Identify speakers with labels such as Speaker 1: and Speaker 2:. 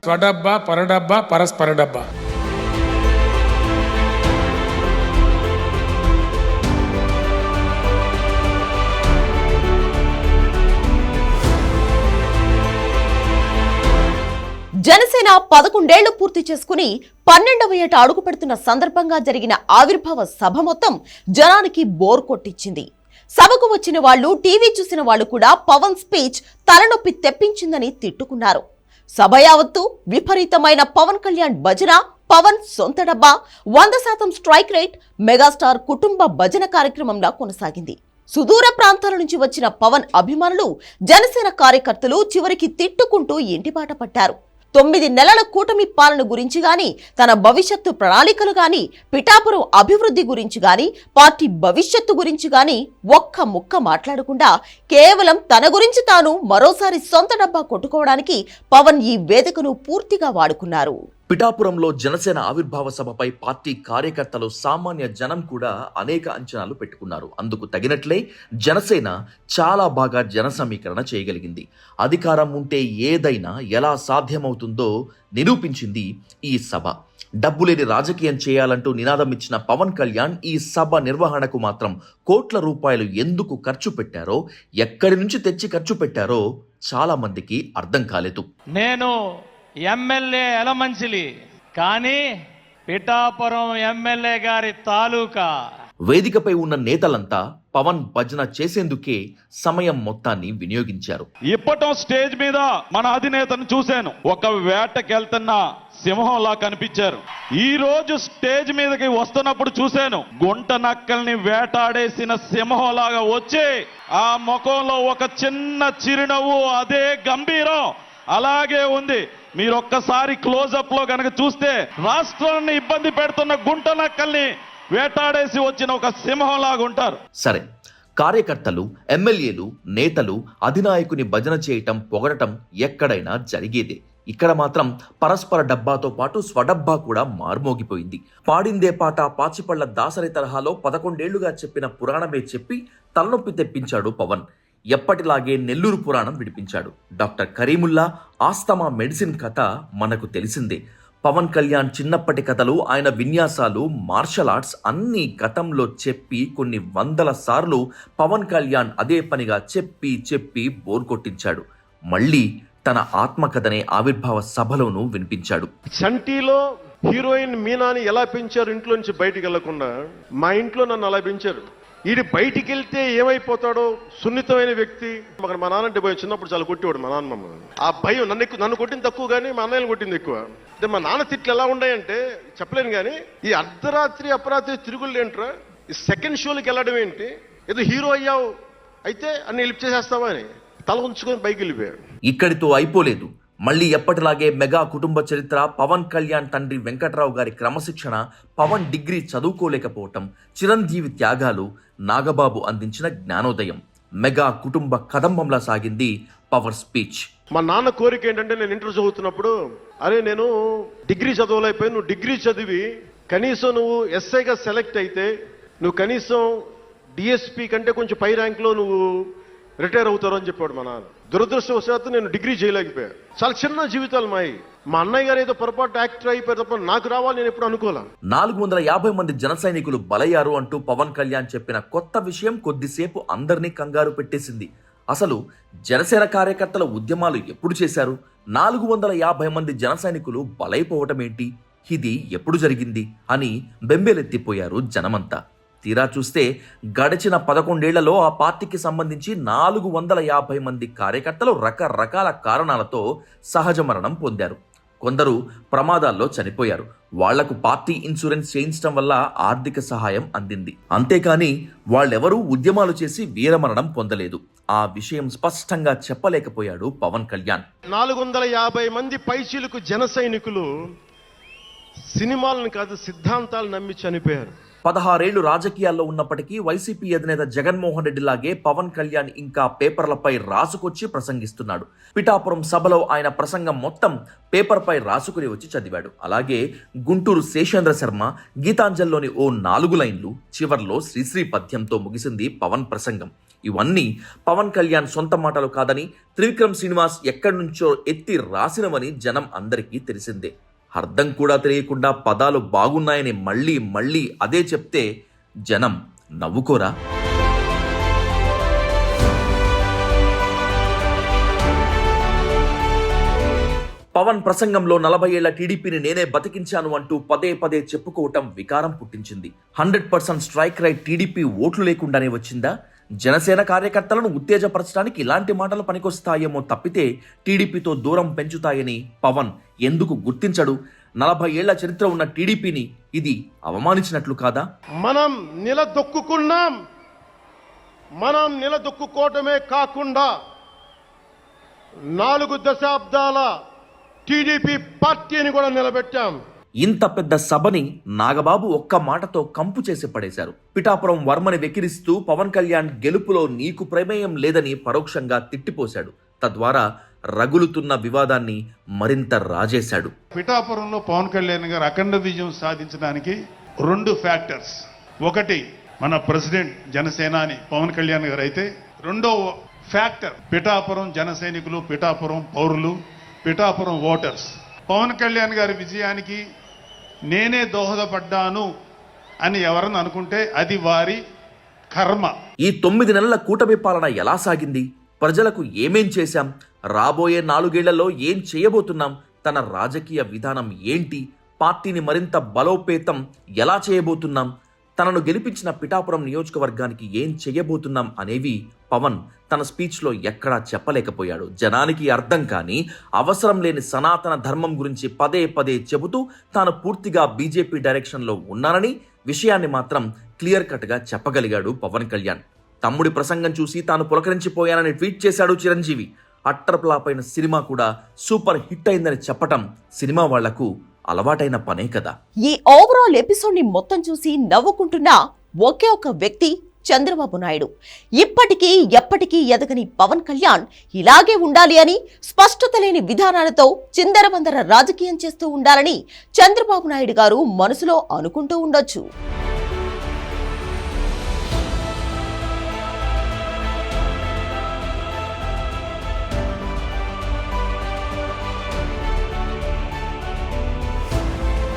Speaker 1: స్వడబ్బా పరడబ్బా పరస్పర డబ్బా.
Speaker 2: జనసేన 11 ఏళ్లు పూర్తి చేసుకుని 12వ ఏట అడుగు పెడుతున్న సందర్భంగా జరిగిన ఆవిర్భావ సభ మొత్తం జనానికి బోర్ కొట్టించింది. సభకు వచ్చిన వాళ్లు, టీవీ చూసిన వాళ్లు కూడా పవన్ స్పీచ్ తలనొప్పి తెప్పించిందని తిట్టుకున్నారు. సభ యావత్తు విపరీతమైన పవన్ కళ్యాణ్ భజన, పవన్ సొంత డబ్బా, 100% స్ట్రైక్ రేట్, మెగాస్టార్ కుటుంబ భజన కార్యక్రమంలా కొనసాగింది. సుదూర ప్రాంతాల నుంచి వచ్చిన పవన్ అభిమానులు, జనసేన కార్యకర్తలు చివరికి తిట్టుకుంటూ ఇంటిబాట పట్టారు. 9 నెలల కూటమి పాలన గురించి గాని, తన భవిష్యత్తు ప్రణాళికలు గాని, పిఠాపురం అభివృద్ధి గురించి గాని, పార్టీ భవిష్యత్తు గురించి గాని ఒక్క ముక్క మాట్లాడకుండా కేవలం తన గురించి తాను మరోసారి సొంత డబ్బా కొట్టుకోవడానికి పవన్ ఈ వేదికను పూర్తిగా వాడుకున్నారు.
Speaker 3: పిఠాపురంలో జనసేన ఆవిర్భావ సభపై పార్టీ కార్యకర్తలు, సామాన్య జనం కూడా అనేక అంచనాలు పెట్టుకున్నారు. అందుకు తగినట్లే జనసేన చాలా బాగా జన సమీకరణ చేయగలిగింది. అధికారం ఉంటే ఏదైనా ఎలా సాధ్యమవుతుందో నిరూపించింది ఈ సభ. డబ్బులేని రాజకీయం చేయాలంటూ నినాదం ఇచ్చిన పవన్ కళ్యాణ్ ఈ సభ నిర్వహణకు మాత్రం కోట్ల రూపాయలు ఎందుకు ఖర్చు పెట్టారో, ఎక్కడి నుంచి తెచ్చి ఖర్చు పెట్టారో చాలా మందికి అర్థం కాలేదు.
Speaker 4: నేను ఎమ్మెల్యే ఎలమంచిలి, కానీ పిఠాపురం ఎమ్మెల్యే గారి తాలూకా.
Speaker 3: వేదికపై ఉన్న నేతలంతా పవన్ భజన చేసేందుకే సమయం మొత్తాన్ని వినియోగించారు.
Speaker 5: ఇప్పటం స్టేజ్ మీద మన అధినేతను చూశాను, ఒక వేటకెళ్తున్న సింహంలా కనిపించారు. ఈ రోజు స్టేజ్ మీదకి వస్తున్నప్పుడు చూశాను, గుంట నక్కల్ని వేటాడేసిన సింహంలాగా వచ్చి ఆ ముఖంలో ఒక చిన్న చిరునవ్వు, అదే గంభీరం అలాగే ఉంది. మీరు ఒక్కసారి క్లోజప్ లో కనుక చూస్తే రాష్ట్రాన్ని ఇబ్బంది పెడుతున్న గుంట నక్కల్ని వేటాడేసి వచ్చిన ఒక సింహంలాగా ఉంటారు.
Speaker 3: సరే, కార్యకర్తలు, ఎమ్మెల్యేలు, నేతలు అధినాయకుని భజన చేయటం, పొగడటం ఎక్కడైనా జరిగేదే. ఇక్కడ మాత్రం పరస్పర డబ్బాతో పాటు స్వడబ్బా కూడా మార్మోగిపోయింది. పాడిందే పాట పాచిపళ్ల దాసరి తరహాలో 11 ఏళ్లుగా చెప్పిన పురాణమే చెప్పి తలనొప్పి తెప్పించాడు పవన్. ఎప్పటిలాగే నెల్లూరు పురాణం విడిపించాడు. డాక్టర్ కరీముల్లా ఆస్తమా మెడిసిన్ కథ మనకు తెలిసిందే. పవన్ కళ్యాణ్ చిన్నప్పటి కథలు, ఆయన విన్యాసాలు, మార్షల్ ఆర్ట్స్ అన్నీ గతంలో చెప్పి కొన్ని వందల సార్లు పవన్ కళ్యాణ్ అదే పనిగా చెప్పి బోర్ కొట్టించాడు. మళ్ళీ తన ఆత్మకథనే ఆవిర్భావ సభలోనూ వినిపించాడు.
Speaker 6: చంటీలో హీరోయిన్ మీనాని ఎలా పెంచారు, ఇంట్లో నుంచి బయటికి వెళ్లకుండా, మా ఇంట్లో నన్ను అలా పెంచారు. ఈడు బయటికి వెళ్తే ఏమైపోతాడో, సున్నితమైన వ్యక్తి. మా నాన్నంటే భయం, చిన్నప్పుడు చాలా కొట్టేవాడు మా నాన్న. ఆ భయం నన్ను కొట్టింది తక్కువ కానీ మా అన్నయ్యను కొట్టింది ఎక్కువ. అంటే మా నాన్న తిట్లు ఎలా ఉన్నాయంటే చెప్పలేను. కానీ ఈ అర్ధరాత్రి తిరుగులు ఏంట్రా, ఈ సెకండ్ షోలకి వెళ్ళడం ఏంటి, ఏదో హీరో అయ్యావు అయితే అన్ని హెల్ప్ చేసేస్తావా అని తల ఉంచుకొని పైకి వెళ్ళిపోయాడు.
Speaker 3: ఇక్కడితో అయిపోలేదు. మళ్ళీ ఎప్పటిలాగే మెగా కుటుంబ చరిత్ర, పవన్ కళ్యాణ్ తండ్రి వెంకట్రావు గారి క్రమశిక్షణ, పవన్ డిగ్రీ చదువుకోలేకపోవటం, చిరంజీవి త్యాగాలు, నాగబాబు అందించిన జ్ఞానోదయం, మెగా కుటుంబ కదంబంలా సాగింది పవర్ స్పీచ్.
Speaker 6: మా నాన్న కోరిక ఏంటంటే, నేను ఇంటర్ చదువుతున్నప్పుడు, అరే నేను డిగ్రీ చదవలేకపోయి, నువ్వు డిగ్రీ చదివి కనీసం నువ్వు ఎస్ఐగా సెలెక్ట్ అయితే నువ్వు కనీసం డిఎస్పీ కంటే కొంచెం పై ర్యాంక్లో నువ్వు రిటైర్ అవుతారు అని చెప్పాడు మా నాన్న. దురదృష్టవశాత్తు నేను డిగ్రీ చేయలేకపోయాను. చాలా చిన్న జీవితాలు మాయి. మా అన్నయ్య గారు ఏదో పొరపాటు యాక్టర్ అయిపోయి తప్ప నాకు రావాలి నేను ఎప్పుడు అనుకోలే.
Speaker 3: 450 మంది జన సైనికులు బలయ్యారు అంటూ పవన్ కళ్యాణ్ చెప్పిన కొత్త విషయం కొద్దిసేపు అందరినీ కంగారు పెట్టేసింది. అసలు జనసేన కార్యకర్తల ఉద్యమాలు ఎప్పుడు చేశారు? 450 మంది జన సైనికులు బలైపోవటం ఏంటి, ఇది ఎప్పుడు జరిగింది అని బెంబేలెత్తిపోయారు జనమంతా. తీరా చూస్తే గడిచిన 11 ఏళ్లలో ఆ పార్టీకి సంబంధించి 450 మంది కార్యకర్తలు రకరకాల కారణాలతో సహజ మరణం పొందారు. కొందరు ప్రమాదాల్లో చనిపోయారు. వాళ్లకు పార్టీ ఇన్సూరెన్స్ చేయించడం వల్ల ఆర్థిక సహాయం అందింది. అంతేకాని వాళ్ళెవరూ ఉద్యమాలు చేసి వీరమరణం పొందలేదు. ఆ విషయం స్పష్టంగా చెప్పలేకపోయాడు పవన్ కళ్యాణ్.
Speaker 6: 450 మంది పైచీలకు జన సైనికులు సినిమాలను కాదు సిద్ధాంతాలు నమ్మి చనిపోయారు.
Speaker 3: 16 ఏళ్లు రాజకీయాల్లో ఉన్నప్పటికీ వైసీపీ అధినేత జగన్మోహన్ రెడ్డి లాగే పవన్ కళ్యాణ్ ఇంకా పేపర్లపై రాసుకొచ్చి ప్రసంగిస్తున్నాడు. పిఠాపురం సభలో ఆయన ప్రసంగం మొత్తం పేపర్పై రాసుకుని వచ్చి చదివాడు. అలాగే గుంటూరు శేషేంద్ర శర్మ గీతాంజలిలోని ఓ 4 లైన్లు, చివర్లో శ్రీశ్రీ పద్యంతో ముగిసింది పవన్ ప్రసంగం. ఇవన్నీ పవన్ కళ్యాణ్ సొంత మాటలు కాదని త్రివిక్రమ్ శ్రీనివాస్ ఎక్కడి నుంచో ఎత్తి రాసినవని జనం అందరికీ తెలిసిందే. అర్థం కూడా తెలియకుండా పదాలు బాగున్నాయని మళ్ళీ మళ్ళీ అదే చెప్తే జనం నవ్వుకోరా? పవన్ ప్రసంగంలో 40 ఏళ్ల టీడీపీని నేనే బతికించాను అంటూ పదే పదే చెప్పుకోవటం వికారం పుట్టించింది. 100% స్ట్రైక్ రైట్ టీడీపీ ఓట్లు లేకుండానే వచ్చిందా? జనసేన కార్యకర్తలను ఉత్తేజపరచడానికి ఇలాంటి మాటలు పనికొస్తాయేమో తప్పితే టీడీపీతో దూరం పెంచుతాయని పవన్ ఎందుకు గుర్తించడు? 40 ఏళ్ల చరిత్ర ఉన్న టీడీపీని ఇది అవమానించినట్లు కాదా?
Speaker 6: మనం నిలదొక్కుకున్నాం. మనం నిలదొక్కుకోవటమే కాకుండా 4 దశాబ్దాల టీడీపీ పార్టీని కూడా నిలబెట్టాం.
Speaker 3: ఇంత పెద్ద సభని నాగబాబు ఒక్క మాటతో కంపు చేసి పడేశారు. పిఠాపురం వర్మని వెకిరిస్తూ పవన్ కళ్యాణ్ గెలుపులో నీకు ప్రమేయం లేదని పరోక్షంగా తిట్టిపోశాడు. తద్వారా రగులుతున్న వివాదాన్ని మరింత రాజేశాడు.
Speaker 7: పిఠాపురంలో పవన్ కళ్యాణ్ గారు అఖండ విజయం సాధించడానికి 2 ఫ్యాక్టర్స్. ఒకటి మన ప్రెసిడెంట్ జనసేనాని పవన్ కళ్యాణ్ గారు అయితే, రెండో ఫ్యాక్టర్ పిఠాపురం జన సైనికులు, పిఠాపురం పౌరులు, పిఠాపురం ఓటర్స్. పవన్ కళ్యాణ్ గారి విజయానికి నేనే దోహదపడ్డాను అని ఎవరన్నా అనుకుంటే అది వారి కర్మ.
Speaker 3: ఈ 9 నెలల కూటమి పాలన ఎలా సాగింది? ప్రజలకు ఏమేం చేశాం? రాబోయే 4 ఏళ్లలో ఏం చేయబోతున్నాం? తన రాజకీయ విధానం ఏంటి? పార్టీని మరింత బలోపేతం ఎలా చేయబోతున్నాం? తనను గెలిపించిన పిఠాపురం నియోజకవర్గానికి ఏం చేయబోతున్నాం అనేవి పవన్ తన స్పీచ్లో ఎక్కడా చెప్పలేకపోయాడు. జనానికి అర్థం కాని, అవసరం లేని సనాతన ధర్మం గురించి పదే పదే చెబుతూ తాను పూర్తిగా బీజేపీ డైరెక్షన్లో ఉన్నానని విషయాన్ని మాత్రం క్లియర్ కట్గా చెప్పగలిగాడు పవన్ కళ్యాణ్. తమ్ముడి ప్రసంగం చూసి తాను పులకరించిపోయానని ట్వీట్ చేశాడు చిరంజీవి. అట్టర్ ఫ్లాప్ అయిన సినిమా కూడా సూపర్ హిట్ అయిందని చెప్పటం సినిమా వాళ్లకు అలవాటైన పనే కదా.
Speaker 2: ఈ ఓవరాల్ ఎపిసోడ్ ని మొత్తం చూసి నవ్వుకుంటున్న ఒకే ఒక వ్యక్తి చంద్రబాబు నాయుడు. ఇప్పటికీ ఎప్పటికీ ఎదగని పవన్ కళ్యాణ్ ఇలాగే ఉండాలి అని, స్పష్టత లేని విధానాలతో చిందరవందర రాజకీయం చేస్తూ ఉండాలని చంద్రబాబు నాయుడు గారు మనసులో అనుకుంటూ ఉండొచ్చు.